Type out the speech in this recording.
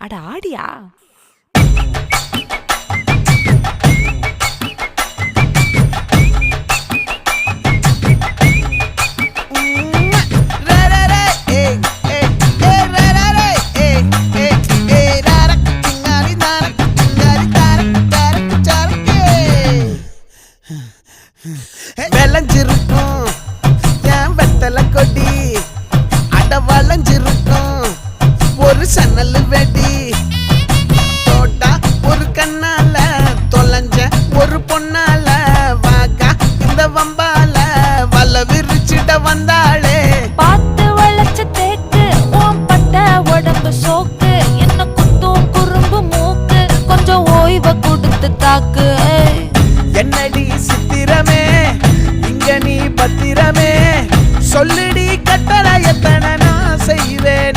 அட ஆடியா? விளைஞ்சிருக்கும் என் வெத்தலை கொடி, அட வளைஞ்சிருக்கும் ஒரு சன்னல் வெடி. தோட்டா ஒரு கண்ணால தொலைஞ்ச ஒரு பொண்ணால வாக்கா இந்த வம்பால வல விரிச்சிட வந்தாளே. பார்த்து வளைச்ச தேக்கு ஓம் பட்ட உடம்பு சோக்கு, என்ன குத்தும் குறும்பு மூக்கு, கொஞ்சம் ஓய்வை கொடுத்து தாக்கு. என்னடி சித்திரமே இங்க நீ பத்திரமே, சொல்லுடி கட்டளை எத்தனை நான் செய்வேன்.